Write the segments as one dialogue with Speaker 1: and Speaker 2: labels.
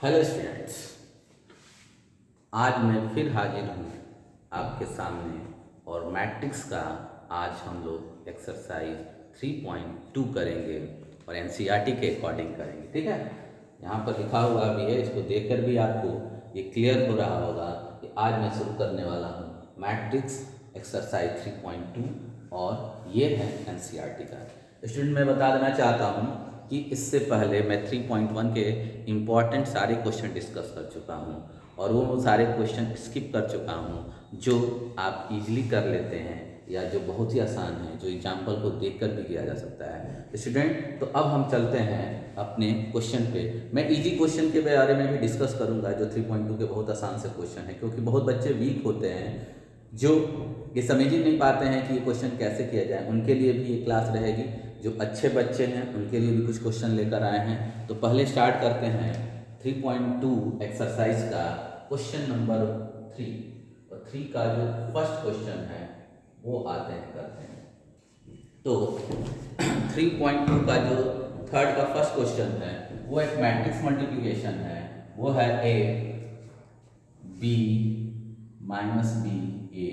Speaker 1: Hello students, आज मैं फिर हाजिर हूँ आपके सामने और मैट्रिक्स का आज हम लोग एक्सरसाइज 3.2 करेंगे और एनसीईआरटी के अकॉर्डिंग करेंगे। ठीक है, यहाँ पर लिखा हुआ भी है, इसको देखकर भी आपको ये क्लियर हो रहा होगा कि आज मैं शुरू करने वाला हूँ मैट्रिक्स एक्सरसाइज 3.2 और ये है एनसीईआरटी का। स्टूडेंट, मैं बता देना चाहता हूँ कि इससे पहले मैं 3.1 के इम्पॉर्टेंट सारे क्वेश्चन डिस्कस कर चुका हूँ और वो सारे क्वेश्चन स्किप कर चुका हूँ जो आप इजीली कर लेते हैं या जो बहुत ही आसान है, जो एग्जाम्पल को देखकर भी किया जा सकता है। स्टूडेंट, तो अब हम चलते हैं अपने क्वेश्चन पे। मैं इजी क्वेश्चन के बारे में भी डिस्कस करूँगा जो 3.2 के बहुत आसान से क्वेश्चन है, क्योंकि बहुत बच्चे वीक होते हैं जो ये समझ ही नहीं पाते हैं कि ये क्वेश्चन कैसे किया जाए। उनके लिए भी ये क्लास रहेगी। जो अच्छे बच्चे हैं उनके लिए भी कुछ क्वेश्चन लेकर आए हैं। तो पहले स्टार्ट करते हैं 3.2 एक्सरसाइज का क्वेश्चन नंबर 3 और 3 का जो फर्स्ट क्वेश्चन है वो आते हैं करते हैं। तो 3.2 का जो थर्ड का फर्स्ट क्वेश्चन है वो एक मैट्रिक्स मल्टीप्लिकेशन है। वो है ए बी माइनस बी ए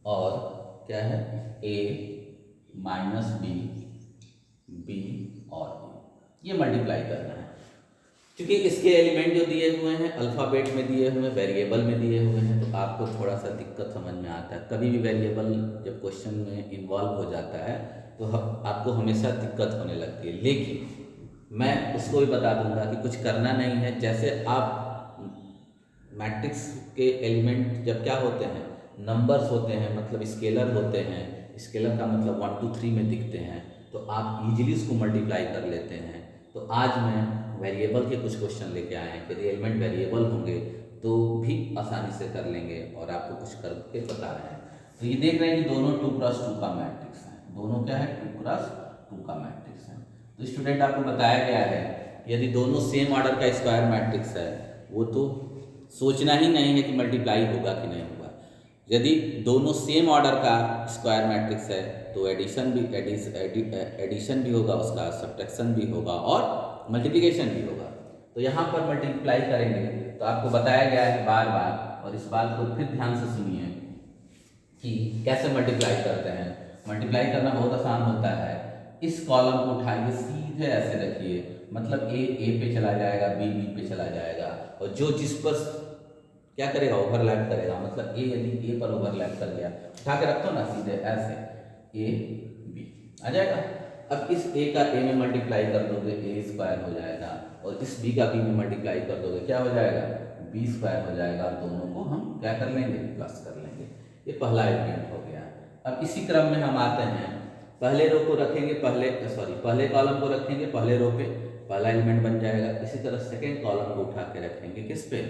Speaker 1: और क्या है ए माइनस बी बी और ए, ये मल्टीप्लाई करना है। क्योंकि इसके एलिमेंट जो दिए हुए हैं अल्फ़ाबेट में दिए हुए हैं, वेरिएबल में दिए हुए हैं, तो आपको थोड़ा सा दिक्कत समझ में आता है। कभी भी वेरिएबल जब क्वेश्चन में इन्वॉल्व हो जाता है तो आपको हमेशा दिक्कत होने लगती है, लेकिन मैं उसको भी बता दूंगा कि कुछ करना नहीं है। जैसे आप मैट्रिक्स के एलिमेंट जब क्या होते हैं, नंबर्स होते हैं, मतलब स्केलर होते हैं। स्केलर का मतलब 1 2 3 में दिखते हैं, तो आप इजीली उसको मल्टीप्लाई कर लेते हैं। तो आज मैं वेरिएबल के कुछ क्वेश्चन लेके आए हैं। यदि एलिमेंट वेरिएबल होंगे तो भी आसानी से कर लेंगे और आपको कुछ करके बता रहे हैं। तो ये देख रहे हैं कि दोनों 2x2 का मैट्रिक्स है। दोनों क्या है, 2x2 का मैट्रिक्स है। तो स्टूडेंट, आपको बताया गया है यदि दोनों सेम ऑर्डर का स्क्वायर मैट्रिक्स है वो तो सोचना ही नहीं है कि मल्टीप्लाई होगा कि नहीं होगा। यदि दोनों सेम ऑर्डर का स्क्वायर मैट्रिक्स है तो एडिशन भी होगा उसका, सब्ट्रैक्शन भी होगा और मल्टीप्लिकेशन भी होगा। तो यहाँ पर मल्टीप्लाई करेंगे तो आपको बताया गया है बार बार, और इस बात को फिर ध्यान से सुनिए कि कैसे मल्टीप्लाई करते हैं। मल्टीप्लाई करना बहुत आसान होता है। इस कॉलम को उठाइए, सीधे ऐसे रखिए, मतलब ए पे चला जाएगा, बी पे चला जाएगा, और जो जिस पर क्या करेगा, ओवरलैप करेगा। मतलब यदि ए पर ओवरलैप कर गया, उठा के रखो ना सीधे ऐसे, ए बी आ जाएगा। अब इस ए का ए में मल्टीप्लाई कर दोगे, ए स्क्वायर हो जाएगा, और इस बी का बी में मल्टीप्लाई कर दोगे, क्या हो जाएगा, बी स्क्वायर हो जाएगा। दोनों को हम क्या कर लेंगे, प्लस कर लेंगे। ये पहला एलिमेंट हो गया। अब इसी क्रम में हम आते हैं, पहले रो को रखेंगे, पहले कॉलम को रखेंगे पहले रो पे, पहला एलिमेंट बन जाएगा। इसी तरह सेकेंड कॉलम को उठा के रखेंगे किस पे,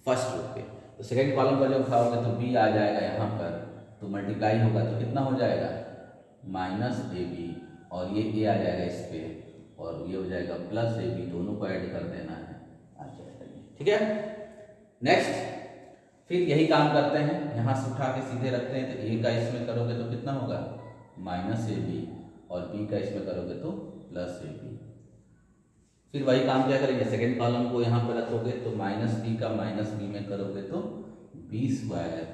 Speaker 1: फर्स्ट रो पे। तो सेकेंड कॉलम पर जब उठाओगे तो बी आ जाएगा यहाँ पर, तो मल्टीप्लाई होगा तो कितना हो जाएगा, माइनस ए बी, और ये ए आ जाएगा इस पे, और ये हो जाएगा प्लस ए बी। दोनों को ऐड कर देना है, आ जाएगा। ठीक है, नेक्स्ट फिर यही काम करते हैं, यहाँ से उठा के सीधे रखते हैं। तो ए का इसमें करोगे तो कितना होगा, माइनस ए बी, और बी का इसमें करोगे तो प्लस ए बी। फिर वही काम क्या करेंगे, सेकेंड कॉलम को यहाँ पर रखोगे तो माइनस बी का माइनस बी में करोगे तो बी स्क्वायर,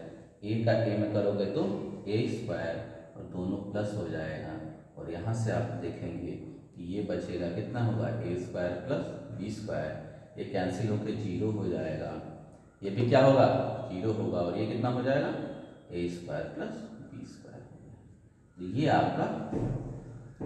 Speaker 1: ए का ए में करोगे तो ए स्क्वायर, और दोनों प्लस हो जाएगा। और यहाँ से आप देखेंगे कि ये बचेगा, कितना होगा, ए स्क्वायर प्लस बी स्क्वायर, ये कैंसिल होकर 0 हो जाएगा। ये भी क्या होगा, 0 होगा, और ये कितना हो जाएगा, ए स्क्वायर प्लस बी स्क्वायर। तो ये आपका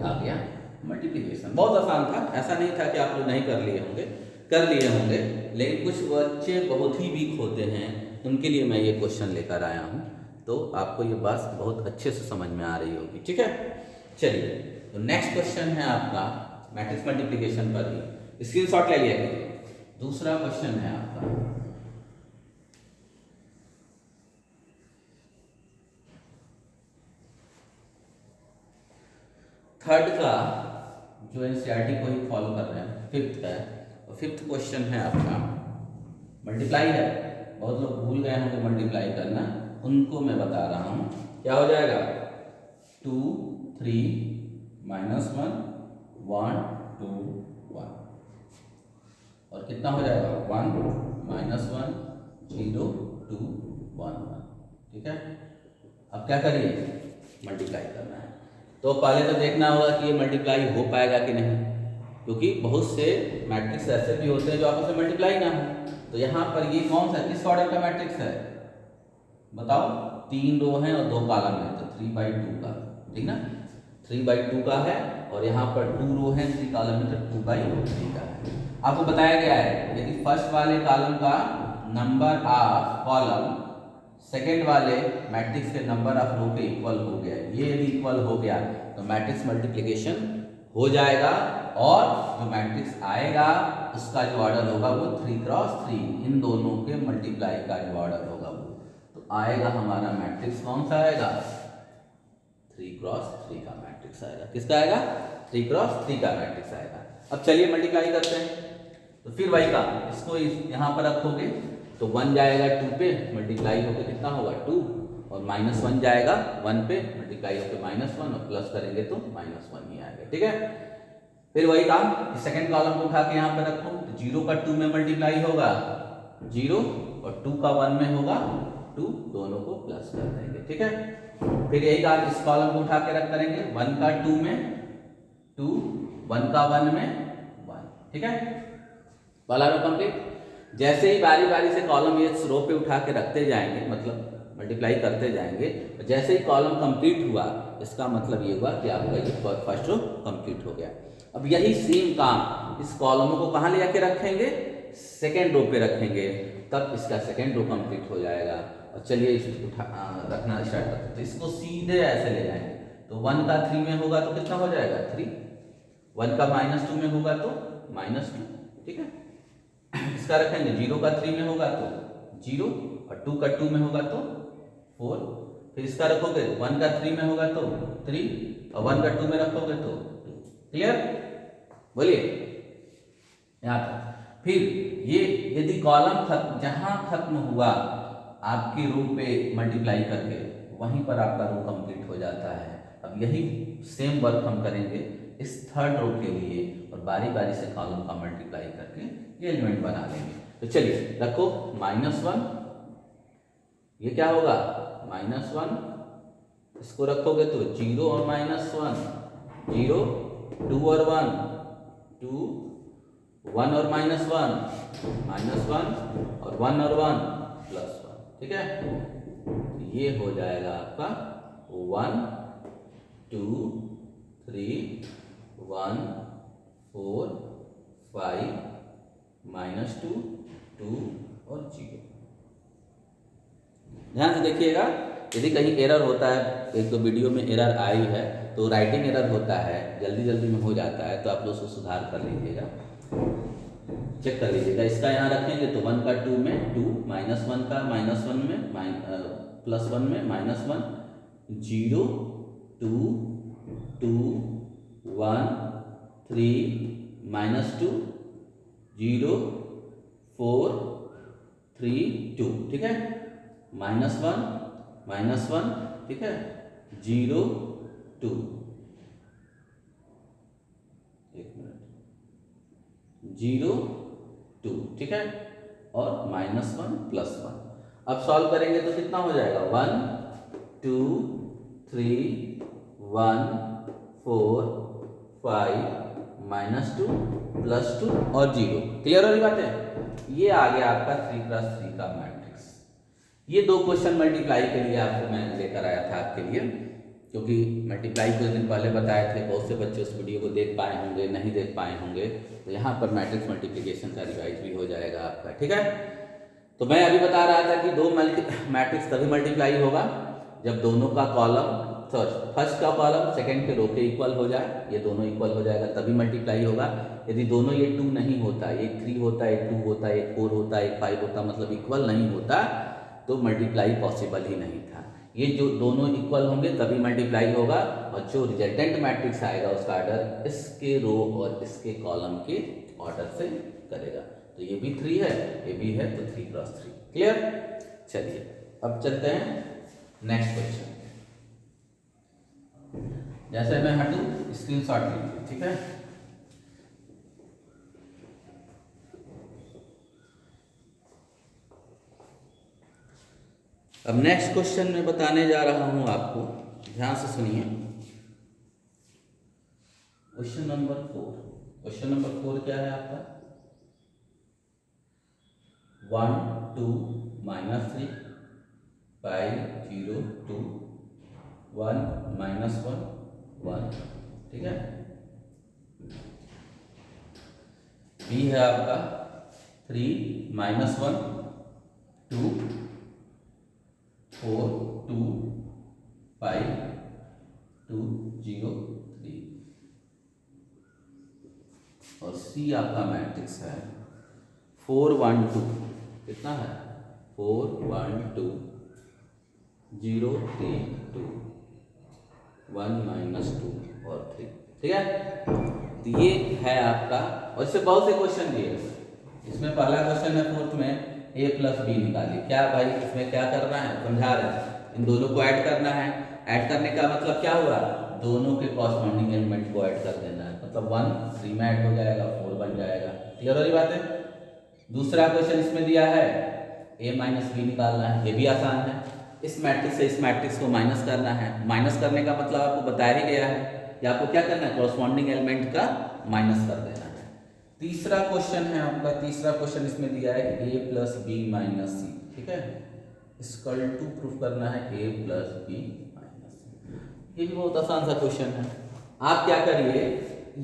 Speaker 1: आ गया मल्टीप्लिकेशन। बहुत आसान था, ऐसा नहीं था कि आप लोग नहीं कर लिए होंगे, कर लिए होंगे, लेकिन कुछ बच्चे बहुत ही वीक होते हैं, उनके लिए मैं ये क्वेश्चन लेकर आया हूँ। तो आपको ये बात बहुत अच्छे से समझ में आ रही होगी। ठीक है, चलिए, तो नेक्स्ट क्वेश्चन है आपका मैट्रिक्स मल्टीप्लिकेशन पर ही, स्क्रीनशॉट ले लिया कीजिए। दूसरा क्वेश्चन है आपका, थर्ड का जो एनसीईआरटी को ही फॉलो कर रहे हैं, फिफ्थ है, और फिफ्थ क्वेश्चन है आपका मल्टीप्लाई है। बहुत लोग भूल गए होंगे मल्टीप्लाई करना, उनको मैं बता रहा हूँ। क्या हो जाएगा, 2 3 -1 1 2 1 और कितना हो जाएगा 1 -1 0 2 1 1। ठीक है, अब क्या करिए मल्टीप्लाई करना है। तो पहले तो देखना होगा कि ये मल्टीप्लाई हो पाएगा कि नहीं, क्योंकि बहुत से मैट्रिक्स ऐसे भी होते हैं जो आपस में मल्टीप्लाई ना हो। तो यहाँ पर ये कौन सा किस ऑर्डर का मैट्रिक्स है बताओ, 3 रो हैं और 2 कॉलम है, तो 3/2 का, ठीक ना, 3/2 का है और यहाँ पर 2 रो है 3 कॉलम है, तो 2/3 का है। आपको बताया गया है यदि फर्स्ट वाले कॉलम का नंबर ऑफ कॉलम सेकेंड वाले मैट्रिक्स के नंबर ऑफ रो के इक्वल हो गया, ये यदि इक्वल हो गया तो मैट्रिक्स मल्टीप्लिकेशन हो जाएगा और जो मैट्रिक्स आएगा उसका जो ऑर्डर होगा वो 3×3, इन दोनों के मल्टीप्लाई का जो ऑर्डर होगा वो तो आएगा हमारा मैट्रिक्स कौन सा आएगा 3×3 का मैट्रिक्स आएगा। किसका आएगा 3×3 का मैट्रिक्स आएगा। अब चलिए मल्टीप्लाई करते हैं। तो फिर वही का इसको यहाँ पर रखोगे तो 1 जाएगा 2 पे, मल्टीप्लाई होकर कितना होगा 2 और -1 जाएगा 1 पे, मल्टीप्लाई होकर -1 और प्लस करेंगे तो -1 ही आएगा। ठीक है, फिर वही काम सेकंड कॉलम को उठा के यहाँ पे रखो तो 0 का 2 में मल्टीप्लाई होगा 0 और 2 का 1 में होगा 2, दोनों को प्लस कर देंगे। ठीक है, फिर यही काम इस कॉलम को उठा के रख करेंगे 1 का 2 में 2, 1 का 1 में 1। ठीक है, वाला रो कंप्लीट। जैसे ही बारी बारी से कॉलम ये रो पे उठा के रखते जाएंगे, मतलब मल्टीप्लाई करते जाएंगे, जैसे ही कॉलम कंप्लीट हुआ इसका मतलब ये हुआ कि आपका ये फर्स्ट रो कंप्लीट हो गया। अब यही सेम काम इस कॉलमों को कहाँ ले जाके रखेंगे सेकेंड रो पे रखेंगे, तब इसका सेकेंड रो कंप्लीट हो जाएगा। और चलिए इसको रखना स्टार्ट करते हैं। तो इसको सीधे ऐसे ले जाएंगे तो 1 का 3 में होगा तो कितना हो जाएगा 3, 1 का -2 में होगा तो -2। ठीक है, इसका रखेंगे 0 का 3 में होगा तो 0 और 2 का 2 में होगा तो 4। फिर इसका रखोगे 1 का 3 में होगा तो 3 और 1 का 2 में रखोगे तो 2। क्लियर, बोलिए यहाँ तक। फिर ये यदि कॉलम जहां खत्म हुआ आपकी रो पे मल्टीप्लाई करके वहीं पर आपका रो कंप्लीट हो जाता है। अब यही सेम वर्क हम करेंगे इस थर्ड रो के लिए और बारी बारी से कॉलम का मल्टीप्लाई करके ये एलिमेंट बना लेंगे। तो चलिए रखो -1, ये क्या होगा -1, इसको रखोगे तो 0 और -1 0, 2 और 1 2, 1 और -1 -1 और 1 और 1 +1। ठीक है, ये हो जाएगा आपका 1 2 3 1 4 5 -2 2 और 0। ध्यान से देखिएगा, यदि कहीं एरर होता है, एक दो वीडियो में एरर आई है तो राइटिंग एरर होता है, जल्दी जल्दी में हो जाता है, तो आप लोग उसको सुधार कर लीजिएगा, चेक कर लीजिएगा। इसका यहाँ रखेंगे तो 1 का 2 में 2, -1 का -1 में +1 में -1 0 2 2 1 3 -2 0 4 3 2। ठीक है, -1 ठीक है 0 2, एक मिनट 0 2। ठीक है, और -1 +1। अब सॉल्व करेंगे तो कितना हो जाएगा 1 2 3 1 4 5 -2 +2 और 0। क्लियर हो रही बात है। ये आ गया आपका 3×3 का मैट्रिक्स। ये 2 क्वेश्चन मल्टीप्लाई के लिए आपको मैं लेकर आया था आपके लिए, क्योंकि मल्टीप्लाई कुछ दिन पहले बताए थे, बहुत से बच्चे उस वीडियो को देख पाए होंगे, नहीं देख पाए होंगे, तो यहाँ पर मैट्रिक्स मल्टीप्लिकेशन का रिवाइज भी हो जाएगा आपका। ठीक है, तो मैं अभी बता रहा था कि 2 मैट्रिक्स तभी मल्टीप्लाई होगा जब दोनों का कॉलम फर्स्ट का कॉलम सेकंड के रो के इक्वल हो जाए, ये दोनों इक्वल हो जाएगा तभी मल्टीप्लाई होगा। यदि दोनों ये 2 नहीं होता, एक 3 होता, एक 2 होता, एक 4 होता, एक 5 होता, मतलब इक्वल नहीं होता, तो मल्टीप्लाई पॉसिबल ही नहीं था। ये जो दोनों इक्वल होंगे तभी मल्टीप्लाई होगा, और जो रिजल्टेंट मैट्रिक्स आएगा उसका ऑर्डर इसके रो और इसके कॉलम के ऑर्डर से करेगा। तो ये भी 3 है, ये भी है, तो 3×3। क्लियर। चलिए अब चलते हैं नेक्स्ट क्वेश्चन। जैसे मैं हटूँ स्क्रीनशॉट लीजिए। ठीक है, अब नेक्स्ट क्वेश्चन में बताने जा रहा हूं आपको, ध्यान से सुनिए। Question number 4। क्वेश्चन नंबर 4 क्या है आपका? 1 2 -3 5 0 2 1 -1 1, ठीक है। बी है आपका 3 -1 2 4 2 5 2 0 3, और सी आपका मैट्रिक्स है 4 1 2। कितना है? 4 1 2 0 3 2 1 -2 और 3, ठीक है। तो ये है आपका, और इससे बहुत से क्वेश्चन दिए। इसमें पहला क्वेश्चन है 4th में a + b निकालिए। क्या भाई इसमें क्या करना है? समझा रहे हैं, इन दोनों को ऐड करना है। ऐड करने का मतलब क्या हुआ? दोनों के कॉरस्पॉन्डिंग एलिमेंट को ऐड कर देना है, मतलब 1 3 में ऐड हो जाएगा, 4 बन जाएगा। क्लियर वाली बात है। दूसरा क्वेश्चन इसमें दिया है a - b निकालना है। ये भी आसान है। इस मैट्रिक्स से इस मैट्रिक्स को माइनस करना है। माइनस करने का मतलब आपको बताया ही गया है कि आपको क्या करना है, कॉरस्पॉन्डिंग एलिमेंट का माइनस कर देना है। तीसरा क्वेश्चन है आपका, तीसरा क्वेश्चन इसमें दिया है a + b - c, ठीक है। इक्वल टू प्रूफ करना है a + b - c। ये भी बहुत आसान सा क्वेश्चन है। आप क्या करिए,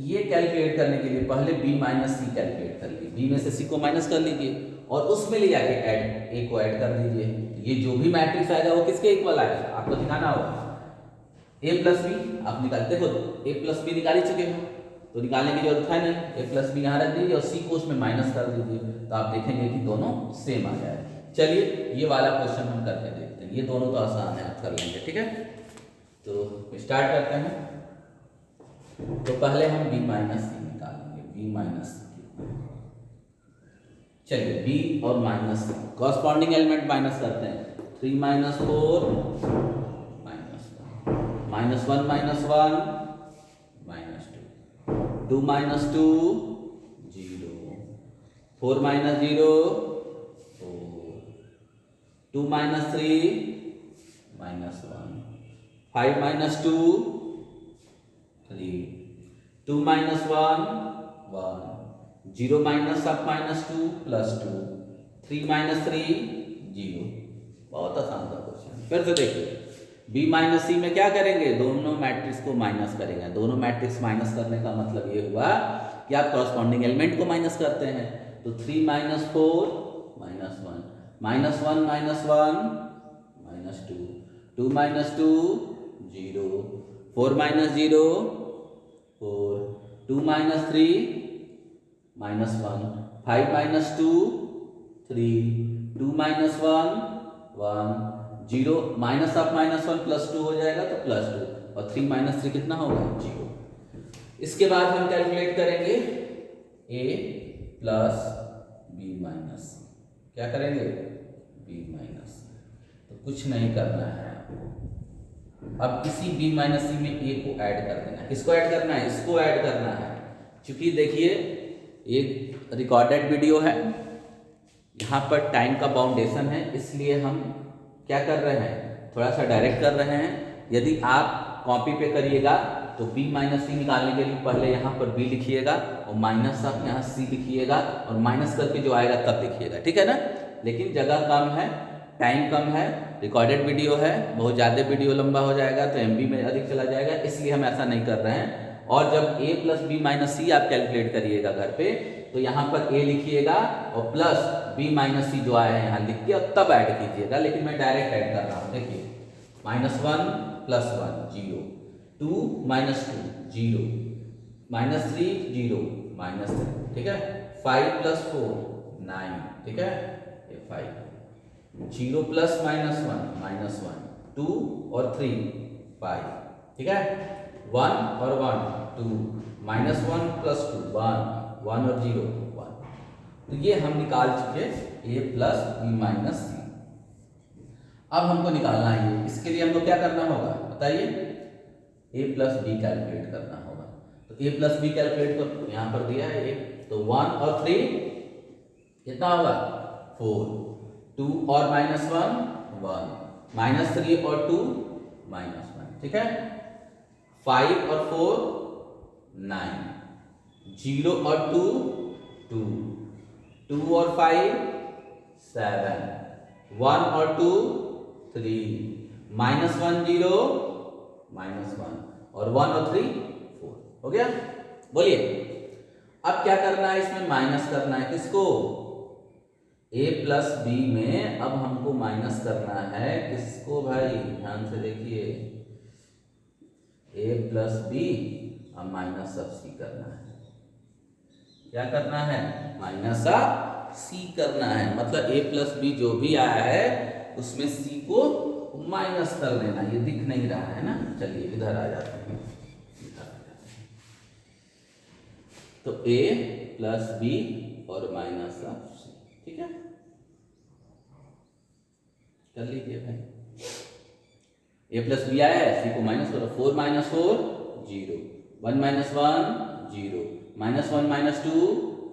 Speaker 1: ये कैलकुलेट करने के लिए पहले b - c कैलकुलेट कर लीजिए। b में से c को माइनस कर लीजिए और उसमें ले जाके ऐड a को ऐड कर दीजिए। ये जो भी मैट्रिक्स आएगा वो किसके इक्वल आएगा, आपको दिखाना होगा। a + b आप निकालते हो, a + b निकाल ही चुके हो तो निकालने की जरूरत है नहीं। a + b यहाँ रख दीजिए और c को उसमें माइनस कर दीजिए, तो आप देखेंगे कि दोनों सेम आ जाएगा। चलिए ये वाला क्वेश्चन हम करके देखते हैं। ये दोनों तो आसान है, आप कर लेंगे, ठीक है। तो स्टार्ट करते हैं। तो पहले हम b - c निकालेंगे। b - c, चलिए b और माइनस कॉरस्पॉन्डिंग एलिमेंट माइनस करते हैं। 3 - 4 -1 -1 -1 -2 2 - 2 0 4 - 0 4 2 - 3 -1 5 - 2 3 2 - 1 1 0 -2 +2 3 - 3 0। बहुत आसान सा क्वेश्चन। फिर से देखिए, b - c में क्या करेंगे, दोनों मैट्रिक्स को माइनस करेंगे। दोनों मैट्रिक्स माइनस करने का मतलब ये हुआ कि आप कॉरस्पॉन्डिंग एलिमेंट को माइनस करते हैं। तो 3 - 4 -1 -1 -1 -2 2 - 2 0 4 - 0 4 2 - 3 -1 5 - 2 3 2 - 1 1 0 -1 +2 हो जाएगा तो +2 और 3 - 3 कितना होगा 0। इसके बाद हम कैलकुलेट करेंगे a + b - c। क्या करेंगे, b - c। तो कुछ नहीं करना है आपको। अब इसी b - c में a को ऐड कर देना है। किसको ऐड करना है, इसको ऐड करना है। क्योंकि देखिए एक रिकॉर्डेड वीडियो है, यहाँ पर टाइम का बाउंडेशन है, इसलिए हम क्या कर रहे हैं, थोड़ा सा डायरेक्ट कर रहे हैं। यदि आप कॉपी पे करिएगा तो b - c निकालने के लिए पहले यहाँ पर b लिखिएगा और माइनस आप यहाँ c लिखिएगा और माइनस करके जो आएगा तब लिखिएगा, ठीक है ना। लेकिन जगह कम है, टाइम कम है, रिकॉर्डेड वीडियो है, बहुत ज़्यादा वीडियो लंबा हो जाएगा तो MB में अधिक चला जाएगा, इसलिए हम ऐसा नहीं कर रहे हैं। और जब a + b - c आप कैलकुलेट करिएगा घर पे, तो यहाँ पर a लिखिएगा और प्लस b - c जो आया है यहाँ लिख के और तब ऐड कीजिएगा। लेकिन मैं डायरेक्ट ऐड कर रहा हूँ। देखिए -1 + 1 0 2 - 2 0 -3 0 -3, ठीक है। 5 + 4 9, ठीक है, ये 5 0 + -1 2 और 3 5, ठीक है। 1 और 1 2 -1 + 2 1 1 और 0 1। तो ये हम निकाल चुके a + b - c। अब हमको निकालना है ये, इसके लिए हमको क्या करना होगा बताइए, a + b कैलकुलेट करना होगा। तो a + b कैलकुलेट कर, यहाँ पर दिया है a, तो 1 और 3 कितना होगा 4 2 और -1 1 -3 और 2 -1, ठीक है। 5 और 4 9, 0 और 2 2, 2 और 5 7, 1 और 2 3, -1 0 -1 और 1 और 3 4, हो गया। बोलिए अब क्या करना है, इसमें माइनस करना है किसको, a प्लस बी में अब हमको माइनस करना है किसको भाई, ध्यान से देखिए, a प्लस बी अब माइनस अब सी करना है। क्या करना है, माइनस सी करना है, मतलब a प्लस बी जो भी आया है उसमें c को माइनस कर देना। ये दिख नहीं रहा है ना, चलिए इधर आ जाते हैं। तो a प्लस बी और माइनस सी, ठीक है, कर लीजिए भाई। a प्लस बी आया है, सी को माइनस करो, 4 - 4 0, 1 - 1 0, -1 - 2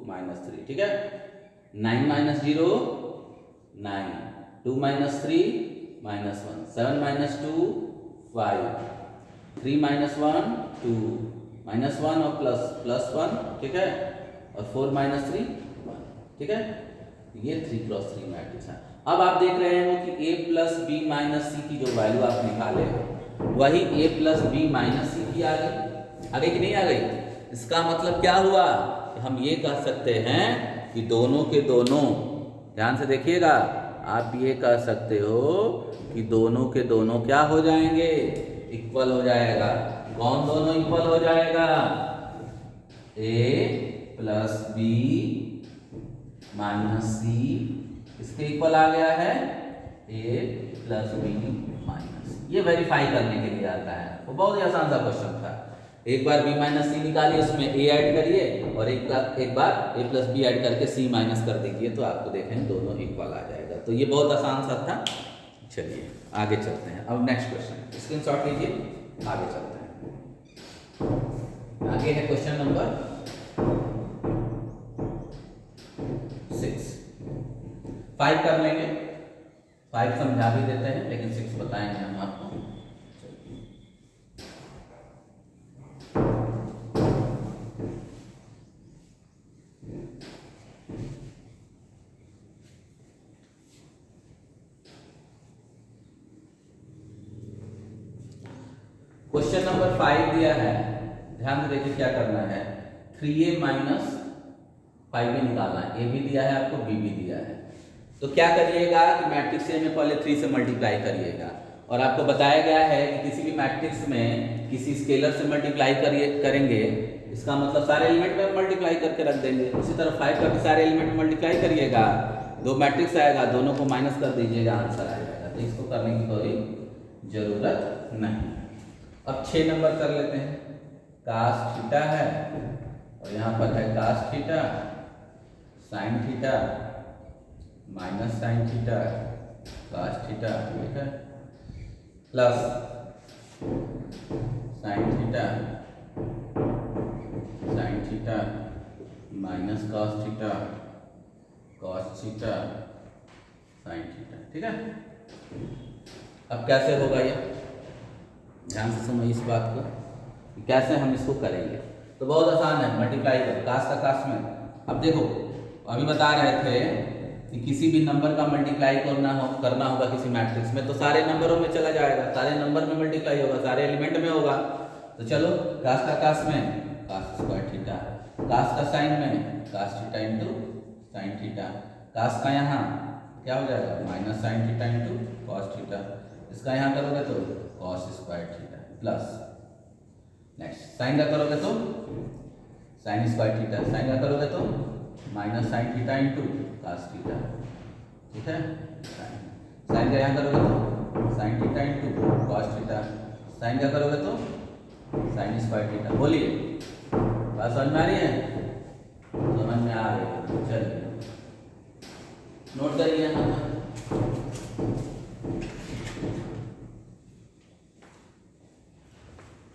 Speaker 1: -3, ठीक है। 9 - 0 9, 2 - 3 -1, 7 - 2 5, 3 - 1 2, -1 और +1, ठीक है, और 4 - 3 1, ठीक है। ये 3 × 3 मैट्रिक्स है। अब आप देख रहे हो कि a प्लस बी माइनस सी की जो वैल्यू आप निकाले वही a प्लस बी माइनस सी की आ गई कि नहीं आ गई। इसका मतलब क्या हुआ, हम ये कह सकते हैं कि दोनों के दोनों, ध्यान से देखिएगा, आप ये कह सकते हो कि दोनों के दोनों क्या हो जाएंगे, इक्वल हो जाएगा। कौन दोनों इक्वल हो जाएगा, a प्लस बी माइनस सी इसके इक्वल आ गया है a प्लस बी माइनस। ये वेरीफाई करने के लिए आता है, वो बहुत ही आसान सा क्वेश्चन था। एक बार b माइनस सी निकालिए, उसमें a ऐड करिए और एक बार a प्लस बी ऐड करके c माइनस कर दीजिए, तो आपको देखें दोनों इक्वल आ जाएगा। तो ये बहुत आसान सा था। चलिए आगे चलते हैं। अब नेक्स्ट क्वेश्चन स्क्रीनशॉट लीजिए, आगे चलते हैं। आगे है क्वेश्चन नंबर 6। 5 कर लेंगे, 5 समझा भी देते हैं लेकिन 6 बताएंगे हम आपको। क्वेश्चन नंबर 5 दिया है, ध्यान से देखिए क्या करना है। 3a माइनस 5b निकालना है। a भी दिया है आपको, b भी दिया है। तो क्या करिएगा कि मैट्रिक्स ए में पहले 3 से मल्टीप्लाई करिएगा, और आपको बताया गया है कि किसी भी मैट्रिक्स में किसी स्केलर से मल्टीप्लाई करेंगे, इसका मतलब सारे एलिमेंट में मल्टीप्लाई करके रख देंगे। उसी तरह 5 का भी सारे एलिमेंट में मल्टीप्लाई करिएगा, 2 मैट्रिक्स आएगा, दोनों को माइनस कर दीजिएगा, आंसर आ जाएगा। तो इसको करने की कोई जरूरत नहीं। अब 6 नंबर कर लेते हैं। कास थीटा है और यहाँ पर है cos theta sine theta minus sine theta cos theta, ठीक है, plus sine theta minus cos theta sine theta, ठीक है। अब कैसे होगा ये, ध्यान से समझिए इस बात को, कैसे हम इसको करेंगे। तो बहुत आसान है, मल्टीप्लाई करो कास का कास में। अब देखो अभी बता रहे थे कि किसी भी नंबर का मल्टीप्लाई करना होगा किसी मैट्रिक्स में, तो सारे नंबरों में चला जाएगा, सारे नंबर में मल्टीप्लाई होगा, सारे एलिमेंट में होगा। तो चलो कास का कास में कास स्क्वायर थीटा, कास का साइन में cos theta into sine theta, cos का यहाँ क्या हो जाएगा minus sine theta into cos theta, इसका यहाँ करोगे तो cos square theta, plus next sine का करोगे तो साइन स्क्वायर थीटा, साइन का करोगे तो minus sine theta into cos theta, ठीक है। साइन का यहाँ करोगे तो sine theta into cos theta, sine का करोगे तो साइन स्क्वायर थीटा। बोलिए बात समझ में आ रही है, समझ में आ रही है, चलिए नोट करिए यहाँ पर।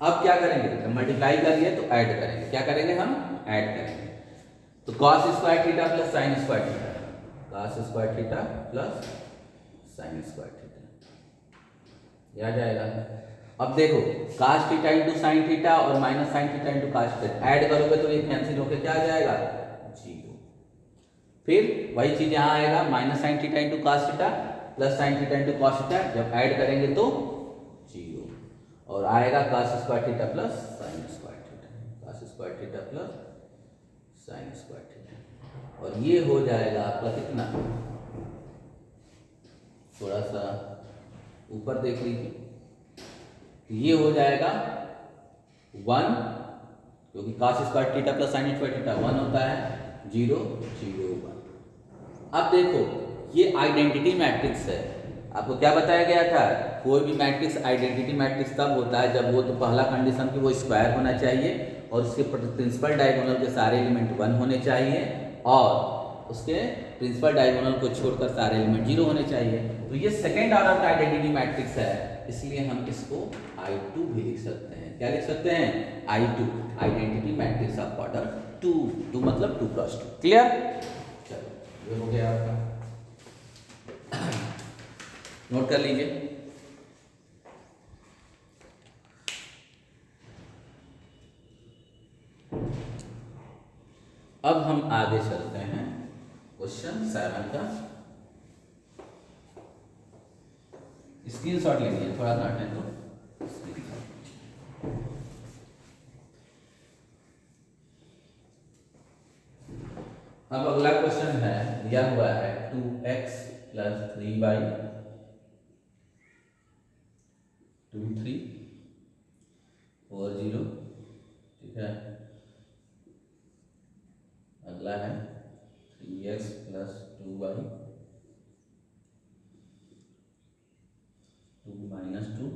Speaker 1: अब क्या करेंगे, जब मल्टीप्लाई करिए तो ऐड करेंगे। क्या करेंगे, हम ऐड करेंगे। तो cos square theta plus sine square theta, cos square theta plus sine square theta, ये आ जाएगा। अब देखो cos theta into sine theta और minus sine theta into cos theta add करोगे तो ये कैंसिल होकर क्या आ जाएगा, 0। फिर वही चीज यहाँ आएगा, minus sine theta into cos theta plus sine theta into cos theta, जब ऐड करेंगे तो 0 और आएगा cos square theta plus sine square theta, cos square theta plus sine square theta. और ये हो जाएगा आपका कितना, थोड़ा सा ऊपर देख लीजिए, ये हो जाएगा 1, क्योंकि cos square theta plus sine square theta 1 होता है, 0 0 1। अब देखो ये आइडेंटिटी मैट्रिक्स है, आपको क्या बताया गया था, कोई भी मैट्रिक्स आइडेंटिटी मैट्रिक्स तब होता है जब वो, तो पहला कंडीशन कि वो स्क्वायर होना चाहिए और उसके प्रिंसिपल डायगोनल के सारे एलिमेंट 1 होने चाहिए और उसके प्रिंसिपल डायगोनल को छोड़कर सारे एलिमेंट 0 होने चाहिए। तो ये सेकेंड ऑर्डर का आइडेंटिटी मैट्रिक्स है, इसलिए हम इसको I2 भी लिख सकते हैं। क्या लिख सकते हैं, I2, identity matrix of order 2, 2 मतलब 2+2। क्लियर, चलो ये हो गया आपका, नोट कर लीजिए। अब हम आगे चलते हैं क्वेश्चन 7 का, स्क्रीनशॉट ले लीजिए, थोड़ा सा हटें तो अब अगला क्वेश्चन है, दिया हुआ है 2x प्लस 3y 2 3 4 0, ठीक है। अगला है 3x plus 2y 2 minus 2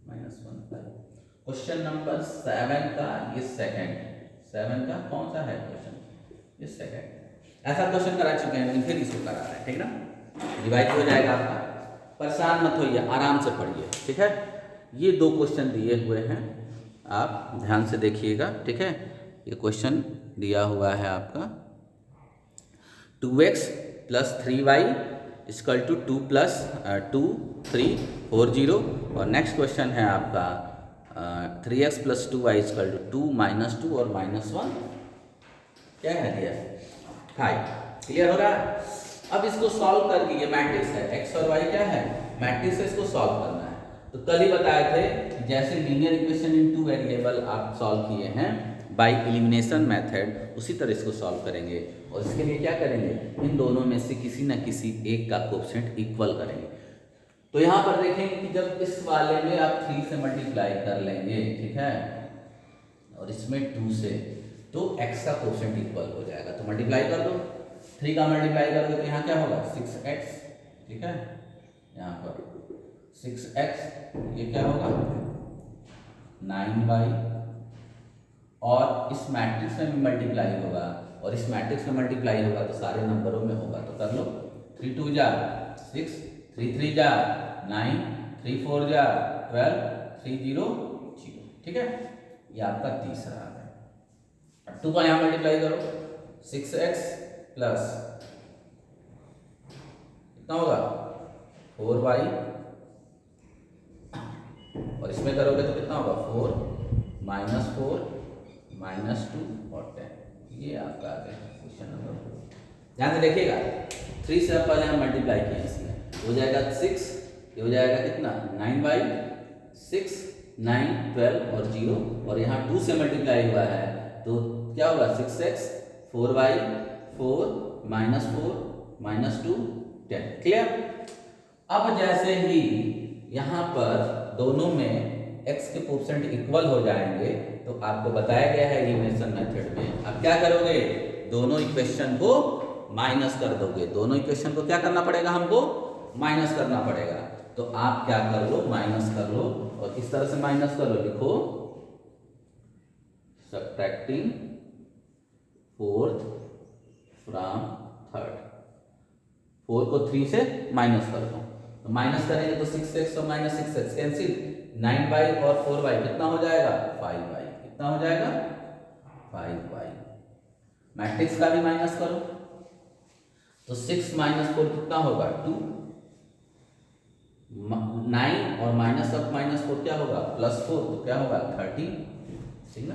Speaker 1: minus 1 5। Question number 7 का ये सेकंड, 7 का कौन सा है क्वेश्चन, ये सेकंड। ऐसा क्वेश्चन करा चुके हैं लेकिन फिर इसको करा रहे हैं, ठीक ना, डिवाइड हो जाएगा आपका, परेशान मत होइए, आराम से पढ़िए, ठीक है। ये 2 क्वेश्चन दिए हुए हैं, आप ध्यान से देखिएगा, ठीक है। ये क्वेश्चन दिया हुआ है आपका 2x plus 3y equal to 2 plus 2 3 4 0 और नेक्स्ट क्वेश्चन है आपका 3x plus 2y equal to 2 minus 2 और माइनस 1 क्या है दिया, 5। क्लियर हो रहा है। अब इसको सॉल्व कर दिए, मैट्रिक्स है x और y क्या है, मैट्रिक्स है, इसको सॉल्व करना है। तो कल ही बताए थे कि जैसे लीनियर इक्वेशन इन 2 वेरिएबल आप सॉल्व किए हैं बाय एलिमिनेशन मेथड, उसी तरह इसको सॉल्व करेंगे और इसके लिए क्या करेंगे, इन दोनों में से किसी न किसी एक का कोएफिशिएंट इक्वल करेंगे। तो यहाँ पर देखेंगे कि जब इस वाले में आप 3 से मल्टीप्लाई कर लेंगे, ठीक है, और इसमें 2 से, तो x का कोएफिशिएंट इक्वल हो जाएगा। तो मल्टीप्लाई कर दो, 3 का मल्टीप्लाई करोगे तो यहाँ क्या होगा 6x, ठीक है, यहाँ पर 6x, ये क्या होगा 9y, और इस मैट्रिक्स में भी मल्टीप्लाई होगा और इस मैट्रिक्स में मल्टीप्लाई होगा तो सारे नंबरों में होगा। तो कर लो, 3 2 जा 6, 3 3 जा 9, 3 4 जा 12, 3 0 0, ठीक है। ये आपका तीसरा आ गया। 2 का यहाँ मल्टीप्लाई करो, 6x प्लस कितना होगा 4y, और इसमें करोगे तो कितना होगा 4 माइनस 4 माइनस 2 और 10। ये आपका आ गया क्वेश्चन नंबर। ध्यान से देखिएगा, 3 से पहले हम मल्टीप्लाई किए, इसमें हो जाएगा 6, ये हो जाएगा कितना 9y, 6 9 12 और 0, और यहाँ 2 से मल्टीप्लाई हुआ है तो क्या होगा 6x 4y 4 minus 4 minus 2 10। Clear. अब जैसे ही यहाँ पर दोनों में x के कोएफिशिएंट इक्वल हो जाएंगे तो आपको बताया गया है एलिमिनेशन मेथड में आप क्या करोगे, दोनों इक्वेशन को माइनस कर दोगे। दोनों इक्वेशन को क्या करना पड़ेगा, हमको माइनस करना पड़ेगा। तो आप क्या कर लो, माइनस कर लो, और किस तरह से माइनस कर लो, लिखो सबट्रैक्टिंग फोर्थ फ्रॉम थर्ड। 4 को 3 से माइनस कर दो, तो माइनस करेंगे तो 6x और माइनस 6x कैंसिल, 9y और 4y कितना हो जाएगा 5y, कितना हो जाएगा 5y। मैट्रिक्स का भी माइनस करो तो 6 माइनस 4 कितना होगा 2, 9 और -4 क्या होगा, +4, तो क्या होगा 13, ठीक ना।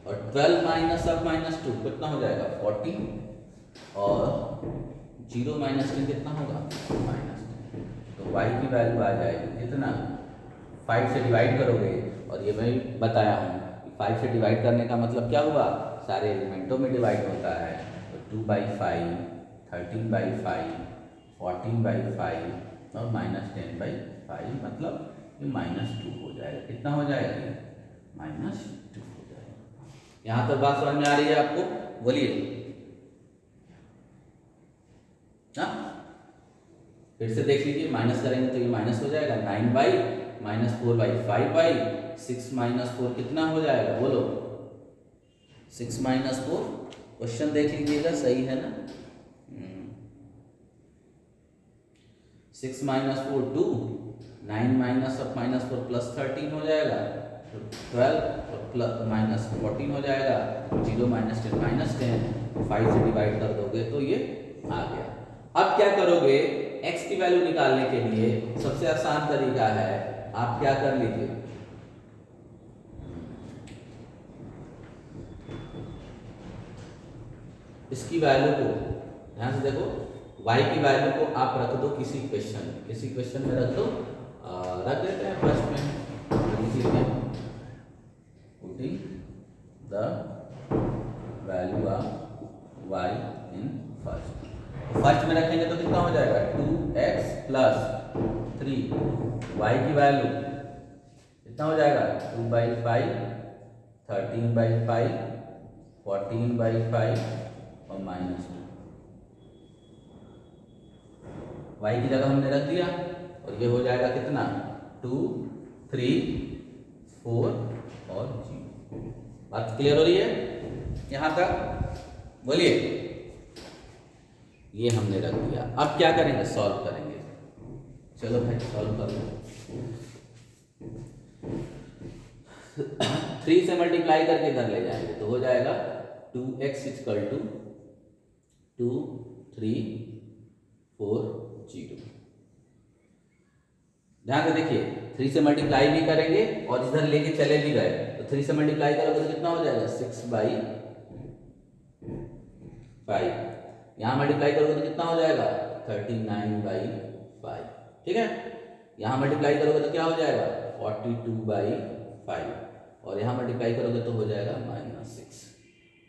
Speaker 1: और 12 - 2 कितना हो जाएगा 14, और 0 - 10 कितना होगा -10। तो y की वैल्यू आ जाएगी कितना, 5 से डिवाइड करोगे, और ये मैं बताया हूँ 5 से डिवाइड करने का मतलब क्या हुआ, सारे एलिमेंटों में डिवाइड होता है। तो 2/5, 13/5, 14/5 और -10/5, मतलब ये -2 हो जाएगा। कितना हो जाएगा, -2 हो जाएगा। यहाँ तक बात समझ में आ रही है आपको, बोलिए। हाँ, फिर से देख लीजिए, माइनस करेंगे तो ये माइनस हो जाएगा, 9/-4/5/6 -4 कितना हो जाएगा, बोलो 6 -4। क्वेश्चन देख लीजिएगा, सही है ना। 6 -4 2, 9 -4 + 13 हो जाएगा, तो 12 और -14 हो जाएगा, 0 - 10 -10, 5 से डिवाइड कर दोगे तो ये आ गया। अब क्या करोगे, x की वैल्यू निकालने के लिए सबसे आसान तरीका है, आप क्या कर लीजिए, इसकी वैल्यू को ध्यान से देखो, y की वैल्यू को आप रख दो किसी क्वेश्चन में रख दो, रख देते हैं फर्स्ट में, लिख लीजिए putting the value of y in first में रखेंगे तो कितना हो जाएगा, 2x + 3, y की वैल्यू कितना हो जाएगा, 2/5, 13/5, 14/5 और -2, y की जगह हमने रख दिया, और ये हो जाएगा कितना, 2, 3, 4 और 0। बात क्लियर हो रही है यहाँ तक, बोलिए। ये हमने रख दिया, अब क्या करेंगे, सॉल्व करेंगे। चलो भाई सॉल्व कर लो। 3 से मल्टीप्लाई करके इधर ले जाएंगे तो हो जाएगा 2x = 2, 3, 4, 0। ध्यान से देखिए, 3 से मल्टीप्लाई भी करेंगे और इधर लेके चले भी गए, तो 3 से मल्टीप्लाई करोगे तो कितना हो जाएगा, 6/5। यहाँ मल्टीप्लाई करोगे तो कितना हो जाएगा, 39/5, ठीक है। यहाँ मल्टीप्लाई करोगे तो क्या हो जाएगा, 42/5, और यहाँ मल्टीप्लाई करोगे तो हो जाएगा -6।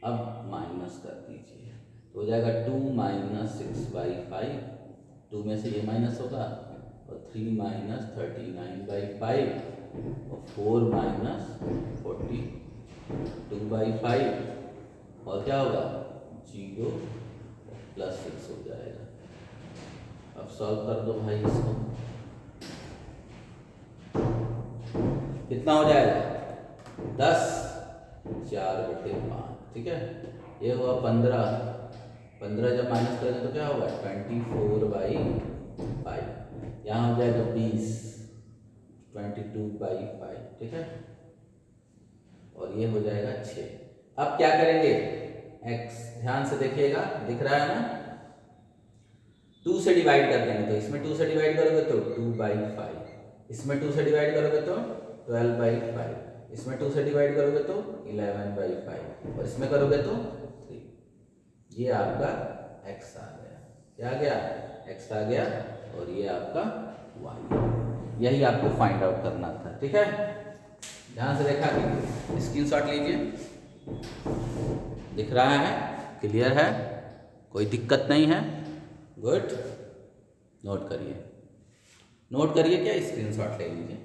Speaker 1: अब माइनस कर दीजिए, तो हो जाएगा 2 - 6/5, 2 में से ये माइनस होगा, और 3 - 39/5, और 4 - 42/5, और क्या होगा, 0 + 6 हो जाएगा। अब सॉल्व कर दो भाई इसको, कितना हो जाएगा, 10 4/5, ठीक है। ये हुआ 15, 15 जब माइनस करेंगे तो क्या होगा, 24/5, यहाँ हो जाएगा 20, 22/5, ठीक है, और ये हो जाएगा 6। अब क्या करेंगे, x ध्यान से देखिएगा, दिख रहा है ना, 2 से डिवाइड कर देंगे, तो इसमें 2 से डिवाइड करोगे तो 2/5, इसमें 2 से डिवाइड करोगे तो 12/5, इसमें 2 से डिवाइड करोगे तो 11/5, और इसमें करोगे तो 3। ये आपका x आ गया, क्या आ गया, x आ गया, और ये आपका y। यही आपको फाइंड आउट करना था, ठीक है। ध्यान से देखा कीजिए, स्क्रीनशॉट लीजिए, दिख रहा है, क्लियर है, कोई दिक्कत नहीं है, गुड। नोट करिए क्या, स्क्रीनशॉट ले लीजिए।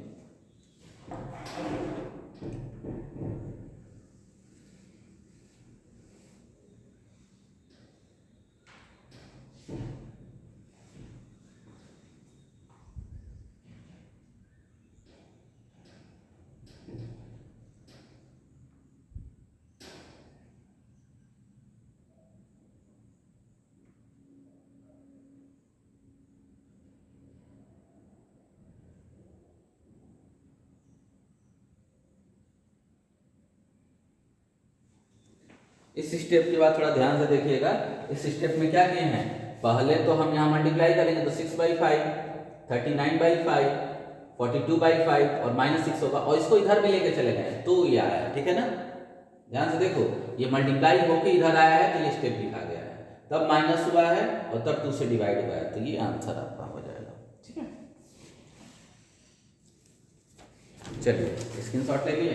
Speaker 1: इस स्टेप के बाद थोड़ा ध्यान से देखिएगा, इस स्टेप में क्या किए हैं, पहले तो हम यहाँ मल्टीप्लाई करेंगे तो 6/5, 39/5, 42/5 और -6 होगा, और इसको इधर भी लेके चले गए तो ये आया, ठीक है ना। ध्यान से देखो, ये मल्टीप्लाई होके इधर आया है तो ये स्टेप लिखा गया है, तब माइनस हुआ है और तब 2 से डिवाइड हुआ है, तो ये आंसर आपका हो जाएगा, ठीक है। चलिए स्क्रीनशॉट ले लिए,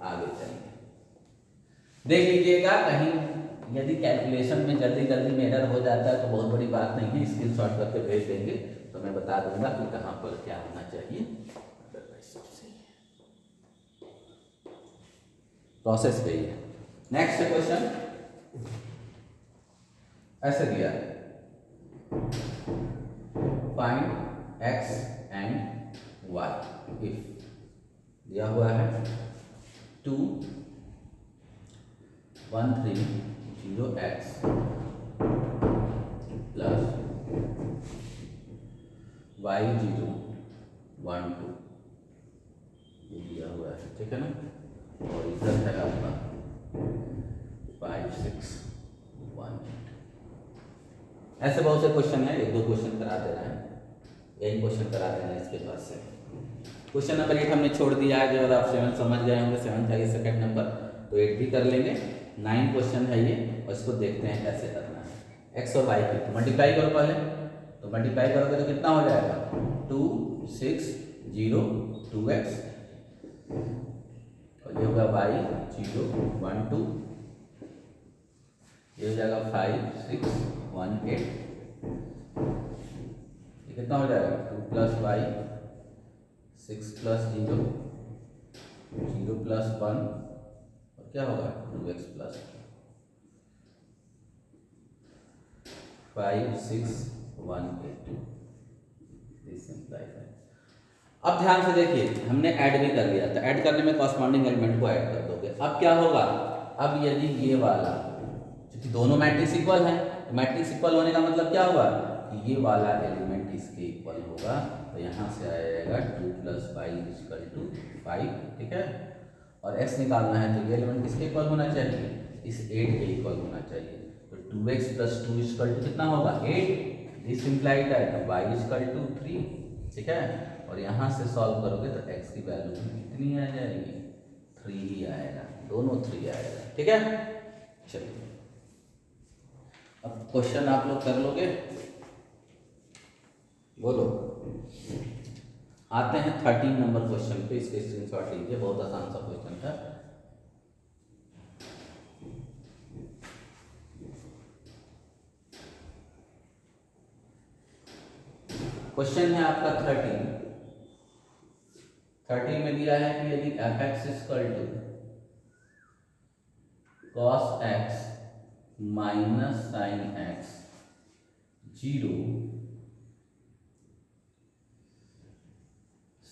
Speaker 1: आगे चलिए देख लीजिएगा, कहीं यदि कैलकुलेशन में जल्दी जल्दी में एरर हो जाता है तो बहुत बड़ी बात नहीं है, स्क्रीनशॉट करके भेज देंगे तो मैं बता दूंगा कि कहाँ पर क्या होना चाहिए। प्रोसेस पे ही है। नेक्स्ट क्वेश्चन ऐसे दिया है, find x and y if दिया हुआ है 2 1 3 0 x प्लस y 0 1 2 ये दिया हुआ है, ठीक है ना, और इधर है आपका 5 6 1 8। ऐसे बहुत से क्वेश्चन है, एक दो क्वेश्चन करा दे रहे हैं, यही क्वेश्चन करा देना है इसके पास से। क्वेश्चन नंबर 8 हमने छोड़ दिया है, जो अगर आप 7 समझ गए होंगे, 7 चाहिए सेकंड नंबर, तो 8 भी कर लेंगे। 9 क्वेश्चन है ये, और इसको देखते हैं कैसे करना है। x और y की तो मल्टीप्लाई करो पहले, तो मल्टीप्लाई करोगे तो कितना हो जाएगा 2 6 0 2x, और ये होगा y 0 1 2, ये हो जाएगा 5 6 1 8, ये कितना हो जाएगा 2 + y 6 + 0 0 + 1, और क्या होगा 2x + 5 6 1 8, दिस सिंपलाइज है। अब ध्यान से देखिए, हमने ऐड भी कर लिया था, ऐड करने में कॉरस्पॉन्डिंग एलिमेंट को ऐड कर दोगे। अब क्या होगा, अब यदि ये वाला, क्योंकि दोनों मैट्रिक्स इक्वल है, तो मैट्रिक्स इक्वल होने का मतलब क्या हुआ कि ये वाला एलिमेंट इसके इक्वल होगा, तो यहाँ से आ जाएगा 2 + y = 5, ठीक है। और x निकालना है तो ये एलिमेंट किसके इक्वल होना चाहिए, इस 8 के इक्वल होना चाहिए, तो 2x + 2 = कितना होगा 8, दिस इम्प्लाइड दैट y = 3, ठीक है। और यहाँ से सॉल्व करोगे तो x की वैल्यू कितनी आ जाएगी 3 ही आएगा, दोनों 3 आएगा, ठीक है। चलिए अब क्वेश्चन आप लोग कर लोगे, बोलो। आते हैं 13 नंबर क्वेश्चन पे, इसके स्क्रीनशॉट लीजिए, बहुत आसान सा क्वेश्चन था। क्वेश्चन है आपका 13 में दिया है कि यदि f(x) = cos x minus sin x 0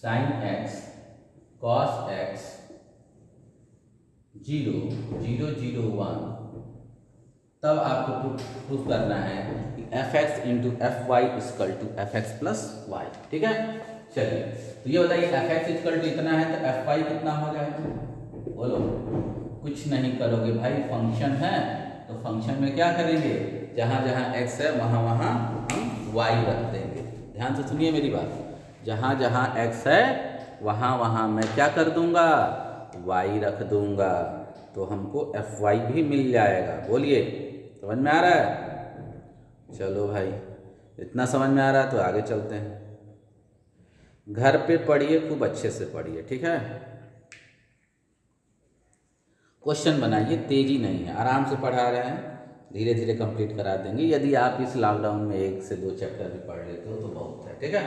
Speaker 1: sin x cos x 0 0 0 1, तब आपको प्रूफ करना है कि f(x) × fy = fx + y, ठीक है। चलिए तो ये बताइए f(x) = इतना है तो fy कितना हो जाएगा, बोलो। कुछ नहीं करोगे भाई, फंक्शन है तो फंक्शन में क्या करेंगे, जहाँ जहाँ x है वहाँ वहाँ हम y रख देंगे। ध्यान से सुनिए मेरी बात, जहाँ जहाँ x है वहाँ वहाँ मैं क्या कर दूंगा, y रख दूंगा, तो हमको fy भी मिल जाएगा। बोलिए समझ में आ रहा है। चलो भाई, इतना समझ में आ रहा है तो आगे चलते हैं। घर पे पढ़िए, खूब अच्छे से पढ़िए, ठीक है। क्वेश्चन बनाइए, तेजी नहीं है, आराम से पढ़ा रहे हैं, धीरे धीरे कंप्लीट करा देंगे। यदि आप इस लॉकडाउन में 1 से 2 चैप्टर भी पढ़ लेते हो तो बहुत है, ठीक है।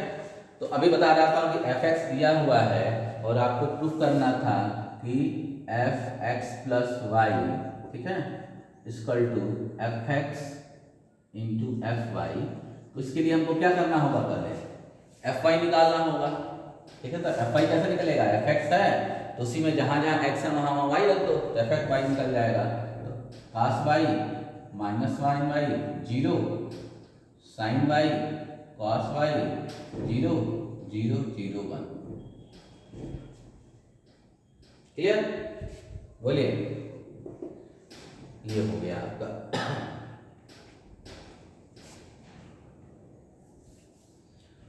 Speaker 1: तो अभी बता रहा था कि f(x) दिया हुआ है और आपको प्रूफ करना था कि f(x + y), ठीक है, = f(x) × fy। तो इसके लिए हमको क्या करना होगा, पहले fy निकालना होगा, ठीक है। तो fy कैसे निकलेगा, f(x) है तो उसी में जहाँ जहाँ x है वहाँ वहाँ y रख दो, तो f(y) निकल जाएगा। तो cos y - sin y 0 sin y cos y 0 0 0 1, clear. बोलिए, ये हो गया आपका।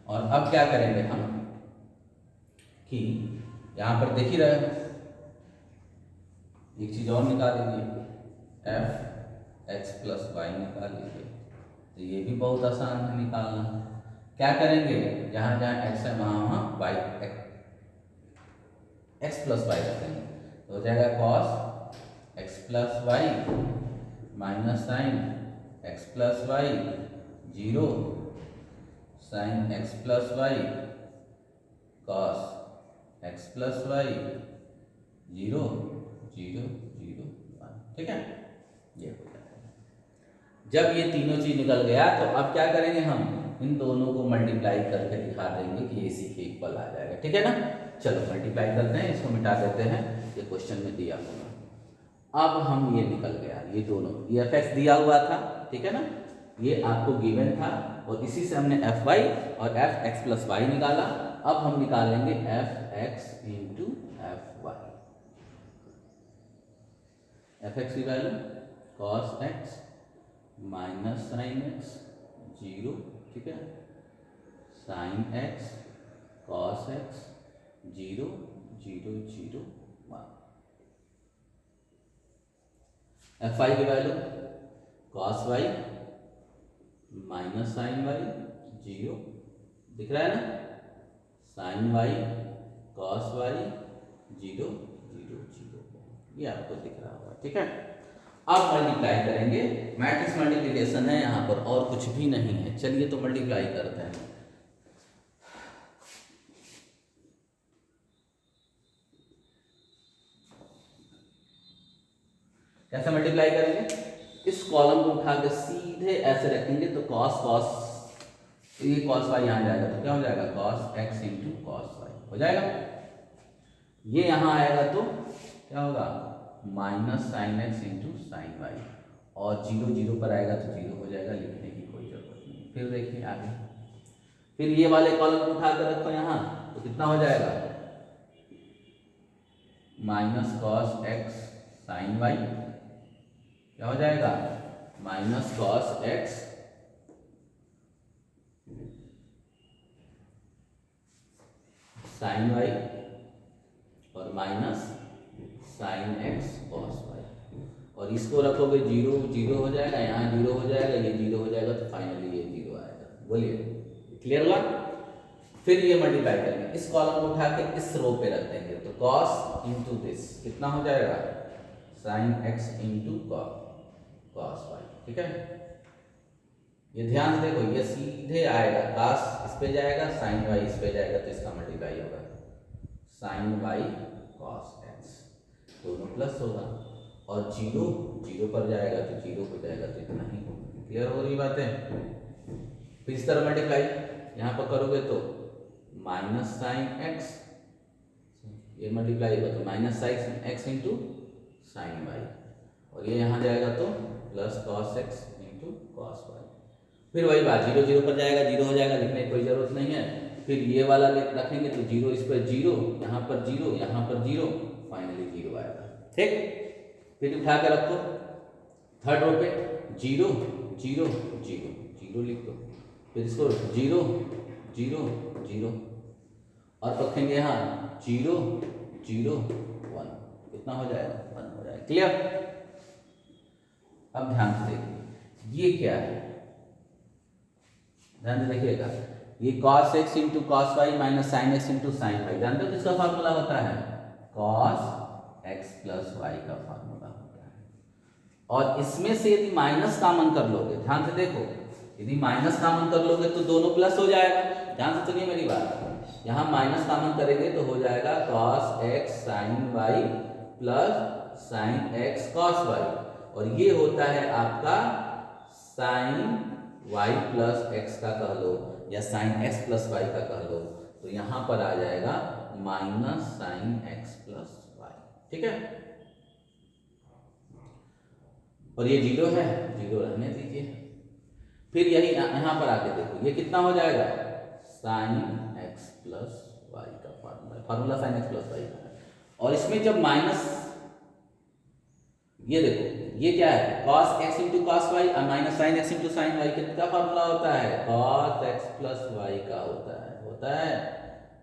Speaker 1: और अब क्या करेंगे हम कि यहाँ पर देख ही रहे हो, एक चीज़ और निकाल लीजिए, एफ एक्स प्लस वाई निकाल लीजिए। तो ये भी बहुत आसान है निकालना। क्या करेंगे, जहाँ जहाँ एक्स है वहाँ वहाँ वाई एक्स प्लस वाई रखेंगे, तो हो जाएगा cos x plus y minus sine x plus y zero sine x plus y cos x plus y zero zero zero one. ठीक है, ये हो जाएगा। जब ये तीनों चीज निकल गया तो अब क्या करेंगे, हम इन दोनों को मल्टीप्लाई करके दिखा देंगे कि इसी के इक्वल आ जाएगा। ठीक है ना, चलो मल्टीप्लाई करते हैं, इसको मिटा देते हैं, ये क्वेश्चन में दिया हुआ। अब हम ये निकल गया, ये दोनों, ये एफ एक्स दिया हुआ था, ठीक है ना, ये आपको गिवन था, और इसी से हमने एफ वाई और एफ एक्स प्लस वाई निकाला। अब हम निकालेंगे F x into F Y. F X की value cos X minus sine X zero, ठीक है, sine x cos X zero zero zero one. F Y की value cos Y minus sine Y zero, दिख रहा है ना, sine Y cos Y zero zero zero, ये आपको दिख रहा होगा। ठीक है, अब मल्टीप्लाई करेंगे, मैट्रिक्स मल्टीप्लिकेशन है यहाँ पर, और कुछ भी नहीं है। चलिए तो मल्टीप्लाई करते हैं। कैसे मल्टीप्लाई करेंगे, इस कॉलम को उठा के सीधे ऐसे रखेंगे तो कॉस कॉस, ये कॉस वाई यहाँ जाएगा तो क्या हो जाएगा, cos x into cos y हो जाएगा। ये यहाँ आएगा तो क्या होगा, minus sine x into sine Y, और जीरो जीरो पर आएगा तो जीरो हो जाएगा, लिखने की कोई जरूरत नहीं। फिर देखिए आगे, फिर ये वाले कॉलम को उठा कर रखो यहाँ, तो कितना हो जाएगा, minus cos X sine Y, क्या हो जाएगा, minus cos X sine Y और minus sine x cos Y, और इसको रखोगे जीरो जीरो हो जाएगा, यहाँ जीरो हो जाएगा, ये जीरो हो जाएगा, तो फाइनली ये जीरो आएगा। बोलिए क्लियर हुआ। फिर ये मल्टीप्लाई करेंगे, इस कॉलम को उठा के इस रो पे रख देंगे, तो कॉस इंटू दिस कितना हो जाएगा, sine x into cos y. ठीक है, ये ध्यान से देखो, ये सीधे आएगा, कॉस इस पे जाएगा, साइन वाई इस पे जाएगा, तो इसका मल्टीप्लाई होगा, साइन वाई कॉस एक्स, दोनों प्लस होगा, और जीरो जीरो पर जाएगा तो जीरो हो जाएगा, तो इतना ही होगा। क्लियर हो रही बातें। फिर इस तरह मल्टीप्लाई यहाँ पर करोगे तो माइनस साइन एक्स, ये मल्टीप्लाई होगा तो minus sine x into sine Y, और ये यहाँ जाएगा तो plus cos x into cos y. फिर वही बात, जीरो जीरो पर जाएगा, जीरो हो जाएगा, लिखने की कोई जरूरत नहीं है। फिर ये वाला रखेंगे तो जीरो इस पर जीरो, यहाँ पर जीरो, यहाँ पर जीरो, फाइनली जीरो आएगा। ठीक, फिर उठा के रखो थर्ड रो पे, जीरो जीरो जीरो जीरो लिख दो, फिर इसको जीरो जीरो जीरो, और रखेंगे यहाँ जीरो जीरो वन, कितना हो जाएगा, वन हो जाएगा। क्लियर। अब ध्यान से देखिए, ये क्या है, ध्यान से देखिएगा, ये cos x into cos Y minus sine x into sine y, जानते हो किसका फार्मूला होता है, cos x प्लस वाई का फार्मूला होता है। और इसमें से यदि माइनस कॉमन कर लोगे, ध्यान से देखो, यदि माइनस कॉमन कर लोगे तो दोनों प्लस हो जाएगा। ध्यान से सुनिए मेरी बात, यहाँ माइनस कॉमन करेंगे तो हो जाएगा cos x sine y plus sine x cos Y, और ये होता है आपका साइन y प्लस एक्स का कह लो, या साइन एक्स प्लस वाई का कह लो, तो यहाँ पर आ जाएगा minus sine x plus y. ठीक है, और ये जीरो है, जीरो रहने दीजिए। फिर यही यहाँ पर आके देखो, ये कितना हो जाएगा, साइन एक्स प्लस वाई का formula, formula sine x plus y का है, और इसमें जब माइनस ये देखो ये क्या है, cos x into cos Y और minus sine x into sine Y, कितना फॉर्मूला होता है, cos x प्लस वाई का होता है।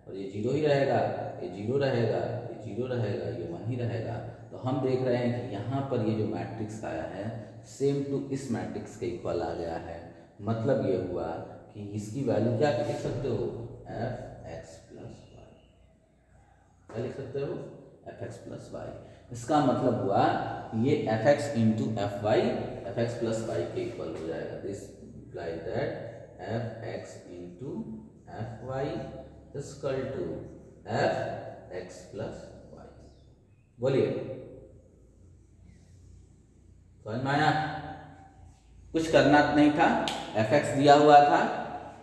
Speaker 1: और ये जीरो ही रहेगा, ये जीरो रहेगा, ये जीरो रहेगा, ये 1 ही रहेगा। तो हम देख रहे हैं कि यहाँ पर ये जो मैट्रिक्स आया है सेम टू इस मैट्रिक्स के इक्वल आ गया है। मतलब ये हुआ कि इसकी वैल्यू क्या लिख सकते हो, एफ एक्स प्लस वाई, क्या लिख सकते हो, एफ एक्स प्लस वाई। इसका मतलब हुआ ये f x into f x plus y के इक्वल हो जाएगा। This implies that f x into F y is equal to f x plus y. बोलिए, समझ में आया? कुछ करना नहीं था, एफ एक्स दिया हुआ था,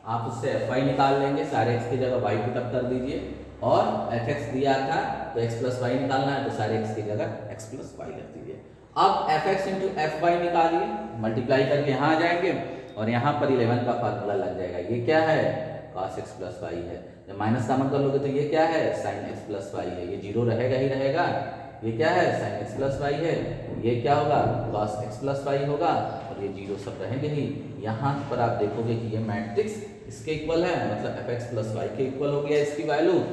Speaker 1: आप उससे एफ वाई निकाल लेंगे, सारे एक्स की जगह वाई पुट कर दीजिए। और एफ एक्स दिया था तो एक्स प्लस वाई निकालना है, तो सारे एक्स की जगह एक्स प्लस वाई रख दीजिए। अब f x into F y निकालिए, मल्टीप्लाई करके यहाँ आ जाएंगे और यहाँ पर 11 का फार्मूला लग जाएगा। ये क्या है, cos x प्लस वाई है। जब माइनस कॉमन कर लोगे तो ये क्या है, sin x प्लस वाई है। ये जीरो रहेगा ही रहेगा। ये क्या है, sin x प्लस वाई है। ये क्या होगा, cos x प्लस वाई होगा और ये जीरो सब रहेंगे ही। यहाँ पर आप देखोगे कि ये मैट्रिक्स इसके इक्वल है, मतलब एफ एक्स प्लस वाई के इक्वल हो गया इसकी वैल्यू।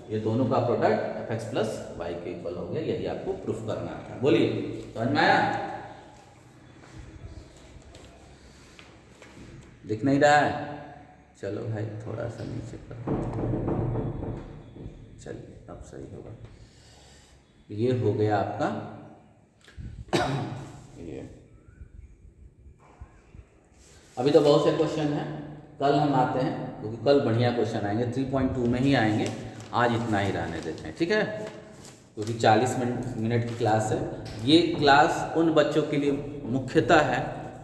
Speaker 1: ये दोनों का product f x plus y के इक्वल हो गया। यही आपको प्रूफ करना था। बोलिए, समझ में आया? दिख नहीं रहा है? चलो भाई थोड़ा सा नीचे कर, चलिए अब सही होगा। ये हो गया आपका ये। अभी तो बहुत से क्वेश्चन हैं, कल हम आते हैं क्योंकि कल बढ़िया क्वेश्चन आएंगे, 3.2 में ही आएंगे। आज इतना ही रहने देते हैं, ठीक है? क्योंकि 40 मिनट की क्लास है। ये क्लास उन बच्चों के लिए मुख्यतः है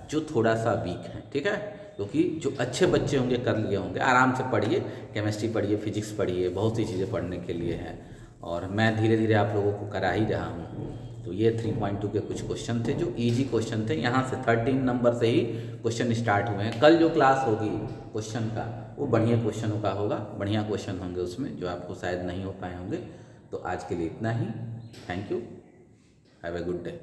Speaker 1: जो थोड़ा सा वीक हैं, ठीक है? क्योंकि जो अच्छे बच्चे होंगे कर लिए होंगे, आराम से पढ़िए, केमिस्ट्री पढ़िए, फिजिक्स पढ़िए, बहुत सी चीज़ें पढ़ने के लिए है। और मैं धीरे धीरे आप लोगों को करा ही रहा हूँ। तो ये 3.2 के कुछ क्वेश्चन थे जो इजी क्वेश्चन थे। यहाँ से 13 नंबर से ही क्वेश्चन स्टार्ट हुए हैं। कल जो क्लास होगी क्वेश्चन का वो बढ़िया क्वेश्चनों का होगा, बढ़िया क्वेश्चन होंगे उसमें जो आपको शायद नहीं हो पाए होंगे। तो आज के लिए इतना ही। Thank you, have a good day.